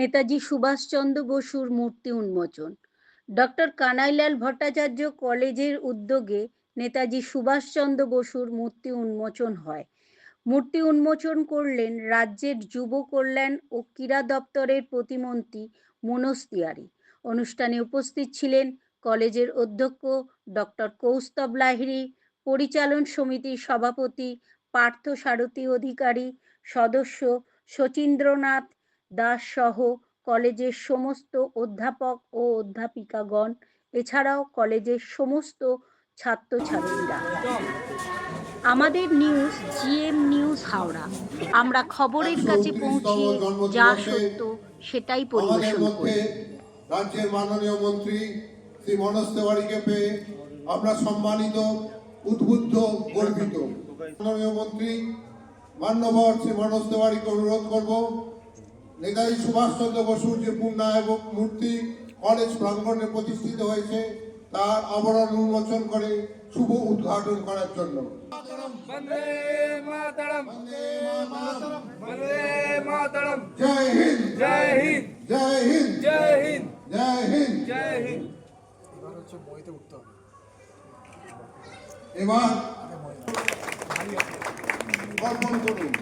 নেতাজি সুভাষচন্দ্র বসুর মূর্তি উন্মোচন। ডক্টর কানাইলাল ভট্টাচার্য কলেজের উদ্যোগে নেতাজি সুভাষচন্দ্র বসুর মূর্তি উন্মোচন হয়। মূর্তি উন্মোচন করলেন রাজ্যের যুব কল্যাণ ও ক্রীড়া দপ্তরের প্রতিমন্ত্রী মনোজ তিওয়ারি। অনুষ্ঠানে উপস্থিত ছিলেন কলেজের অধ্যক্ষ ডক্টর কৌস্তব লাহিড়ী, পরিচালন সমিতির সভাপতি পার্থ সারথী অধিকারী, সদস্য শচীন্দ্রনাথ দাস সহ কলেজের সমস্ত অধ্যাপক ও অধ্যাপিকাগণ, এছাড়াও কলেজের সমস্ত ছাত্রছাত্রীরা। আমাদের নিউজ জিএম নিউজ হাওড়া। আমরা খবরের কাছে পৌঁছিয়ে যা সত্য সেটাই পরিবেশন করি। রাজ্যের মাননীয় মন্ত্রী শ্রী মনোজ তিওয়ারিকে পেয়ে আমরা সম্মানিত, উদ্বুদ্ধ, গর্বিত। মাননীয় মন্ত্রী মান্যবর শ্রী মনোজ তিওয়ারিকে অনুরোধ করব, নেতাজি সুভাষচন্দ্র বসুর যে পূর্ণাঙ্গ মূর্তি কলেজ প্রাঙ্গণে প্রতিষ্ঠিত হয়েছে তার আবরণ উন্মোচন করে শুভ উদ্ঘাটন করার জন্য। বন্দে মাতরম, বন্দে মাতরম, জয় হিন্দ, জয় হিন্দ, জয় হিন্দ, জয় হিন্দ, জয় হিন্দ, জয় হিন্দ। এবার অর্পণ করুন।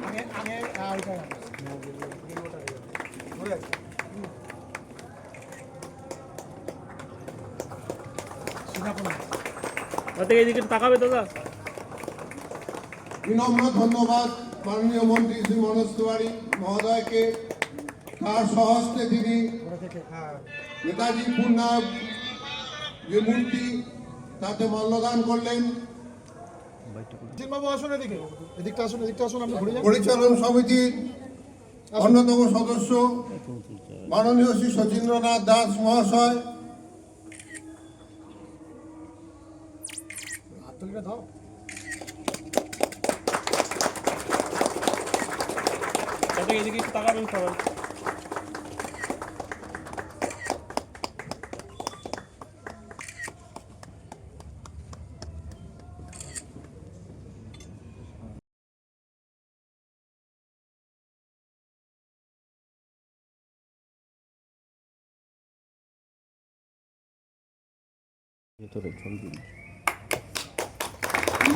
এদিকে তাকাবে দাদা। বিনম্র ধন্যবাদ মাননীয় মন্ত্রী শ্রী মনোজ তিওয়ারি মহোদয়কে। তার স্বহস্তে তিনি নেতাজি পূর্ণাঙ্গ যে মূর্তি তাতে মাল্যদান করলেন। পরিচালন সমিতির অন্যতম সদস্য মাননীয় শ্রী শচীন্দ্রনাথ দাস মহাশয়, এদিকে তাকাবেন সবাই।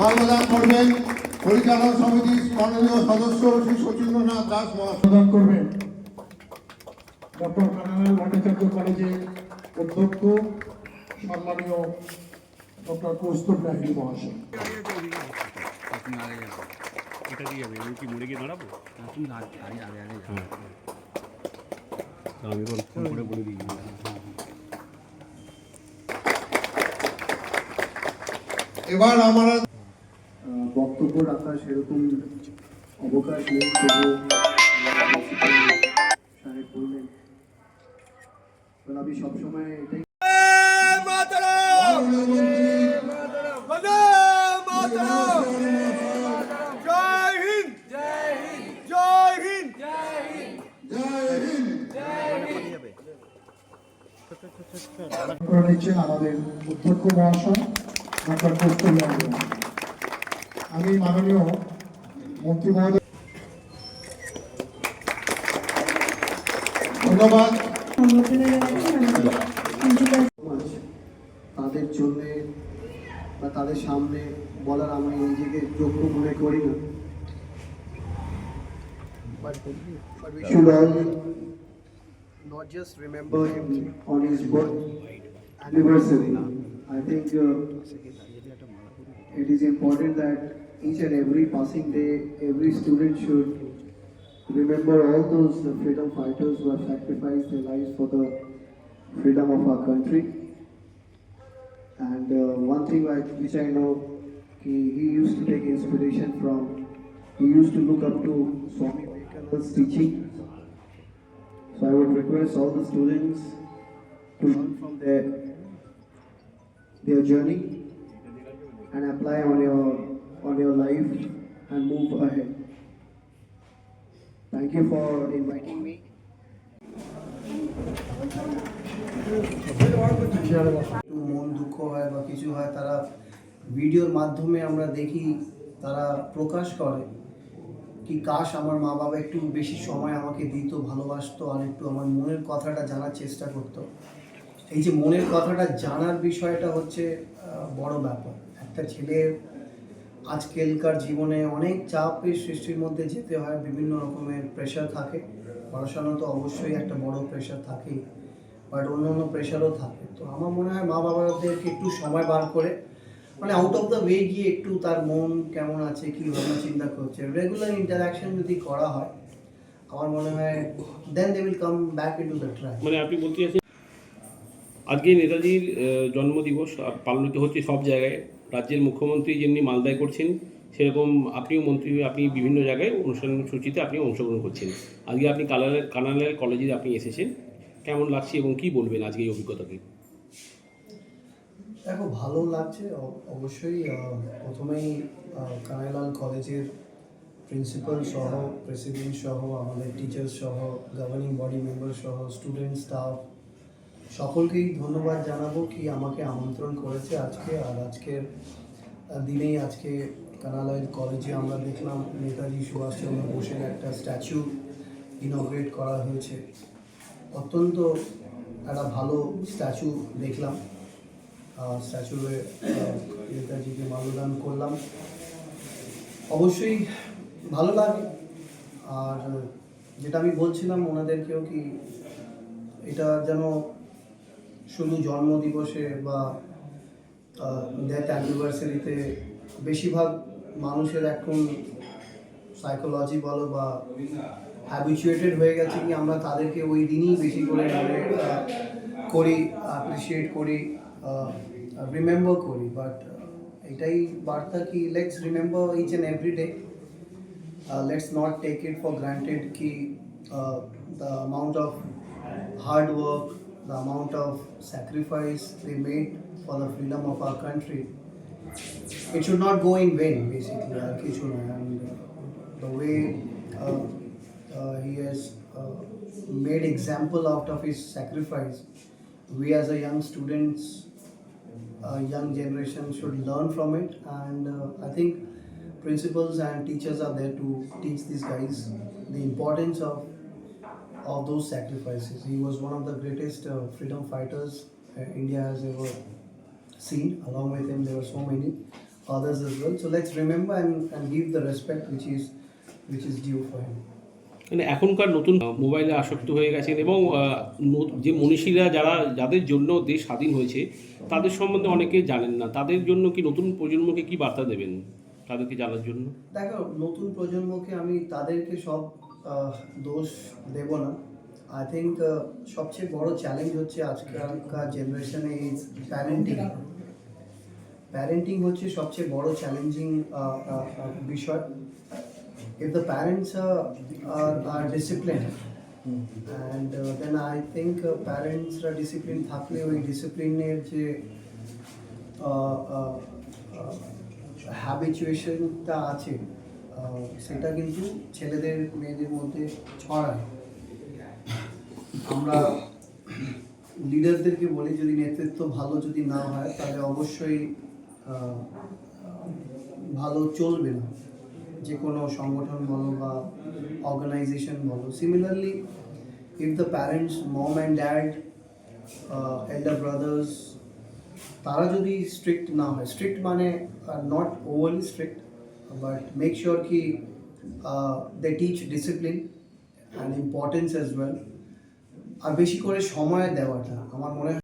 মাল্যদান করবেন পরিচালন সমিতির মাননীয় সদস্য শ্রী শচীন্দ্রনাথ দাস মহাশয়। প্রদান করবেন ডক্টর কানাইলাল ভট্টাচার্য কলেজের অধ্যক্ষ সম্মানীয় ডক্টর কৌস্তব লাহিড়ী মহাশয়। এটা দিয়ে যাবে, আমি কি মরে গিয়ে দাঁড়াবো? তুমি আগে আমি ফোন করে বলে দিই। এবার আমরা বক্তব্য রাখার সেরকম অবকাশ নেই, তবুও সাহেব বললেন, আমি সবসময় এটাই নিচ্ছেন আমাদের অধ্যক্ষ মহাশয় ডক্টর কৌস্তব লাহিড়ী। আমি মাননীয় মন্ত্রী মহোদয় ধন্যবাদ। তাদের জন্য বা তাদের সামনে বলার আমি নিজেকে যোগ্য মনে করি না। But we should all not just remember him on his birth anniversary. I think it is important that each and every passing day, every student should remember all those freedom fighters who have sacrificed their lives for the freedom of our country. And one thing which I know, he used to take inspiration from, he used to look up to Swami Vivekananda's teaching. So I would request all the students to learn from their journey and apply on your life and move ahead. Thank you for inviting me. মন দুঃখ হয় বা কিছু হয়, তারা ভিডিওর মাধ্যমে আমরা দেখি তারা প্রকাশ করে, কি কাশ আমার মা বাবা একটু বেশি সময় আমাকে দিত, ভালোবাসতো, আর একটু আমার মনের কথাটা জানার চেষ্টা করতো। এই যে মনের কথাটা জানার বিষয়টা হচ্ছে বড় ব্যাপার। একটা ছেলের আজকালকার জীবনে অনেক চাপের সৃষ্টির মধ্যে যেতে হয়, বিভিন্ন রকমের প্রেশার থাকে। পড়াশোনা তো অবশ্যই একটা বড় প্রেশার থাকেই, বাট অন্য অন্য প্রেশারও থাকে। তো আমার মনে হয় মা বাবাদেরকে একটু সময় বার করে, মানে আউট অফ দ্য ওয়ে গিয়ে একটু তার মন কেমন আছে, কী ভাবনা চিন্তা করছে, রেগুলার ইন্টারাকশন যদি করা হয়, আমার মনে হয় then they will come back into the track. মানে আপনি বলতে চাইছেন আজকে নেতাজির জন্মদিবস পালিত হচ্ছে সব জায়গায়। রাজ্যের মুখ্যমন্ত্রী যেমনি মালদায় করছেন, সেরকম আপনিও মন্ত্রী হয়ে আপনি বিভিন্ন জায়গায় অনুষ্ঠান সূচিতে আপনি অংশগ্রহণ করছেন। আজকে আপনি কানাইলাল কলেজে আপনি এসেছেন, কেমন লাগছে এবং কী বলবেন আজকে এই অভিজ্ঞতাকে? দেখো, ভালো লাগছে অবশ্যই। প্রথমেই কানাইলাল কলেজের প্রিন্সিপাল সহ, প্রেসিডেন্ট সহ, আমাদের টিচার্স সহ, গভর্নিং বডি মেম্বার সহ, স্টুডেন্ট স্টাফ সকলকেই ধন্যবাদ জানাবো কি আমাকে আমন্ত্রণ করেছে আজকে। আর আজকের দিনেই আজকে কানাইলাল কলেজে আমরা দেখলাম নেতাজি সুভাষচন্দ্র বোসের একটা স্ট্যাচু ইনগ্রেট করা হয়েছে। অত্যন্ত একটা ভালো স্ট্যাচু দেখলাম। স্ট্যাচুয়ে নেতাজিকে মাল্যদান করলাম, অবশ্যই ভালো লাগে। আর যেটা আমি বলছিলাম ওনাদেরকেও কি এটা যেন শুধু জন্মদিবসে বা ডেথ অ্যানিভার্সারিতে, বেশিরভাগ মানুষের এখন সাইকোলজি বলো বা হ্যাবিচুয়েটেড হয়ে গেছে কি আমরা তাদেরকে ওই দিনই বেশি করে করি, অ্যাপ্রিসিয়েট করি, রিমেম্বার করি। বাট এটাই বার্তা কি let's remember each and every day. Let's not take it for granted ki the amount of hard work, the amount of sacrifice they made for the freedom of our country, it should not go in vain basically. And the way he has made example out of his sacrifice, we as a young students, young generation should learn from it. And I think principals and teachers are there to teach these guys the importance of those sacrifices. He was one of the greatest freedom fighters India has ever seen. Along with him, there were so many others as well. So let's remember and give the respect which is due for him. মানে এখনকার নতুন মোবাইলে আসক্ত হয়ে গেছেন এবং যে মনীষীরা যাদের জন্য দেশ স্বাধীন হয়েছে তাদের সম্বন্ধে অনেকে জানেন না। তাদের জন্য কি নতুন প্রজন্মকে কি বার্তা দেবেন তাদেরকে জানার জন্য? দেখো, নতুন প্রজন্মকে আমি তাদেরকে সব দোষ দেব না। আই থিঙ্ক সবচেয়ে বড় চ্যালেঞ্জ হচ্ছে আজকালকার জেনারেশনে ইজ প্যারেন্টিং হচ্ছে সবচেয়ে বড় চ্যালেঞ্জিং বিষয়। If the parents are disciplined, and then I think parents are disciplined থাকলে ওই ডিসিপ্লিনের যে হ্যাবিচুয়েশনটা আছে সেটা কিন্তু ছেলেদের মেয়েদের মধ্যে ছড়ায়। আমরা লিডারদেরকে বলি যদি নেতৃত্ব ভালো যদি না হয় তাহলে অবশ্যই ভালো চলবে না, যে কোনো সংগঠন বলো বা অর্গানাইজেশন বলো। Similarly, if the parents, mom and dad, elder brothers, তারা যদি স্ট্রিক্ট না হয়, স্ট্রিক্ট মানে not overly strict, but make sure কি they teach discipline and importance as well. আর বেশি করে সময় দেওয়াটা আমার মনে হয়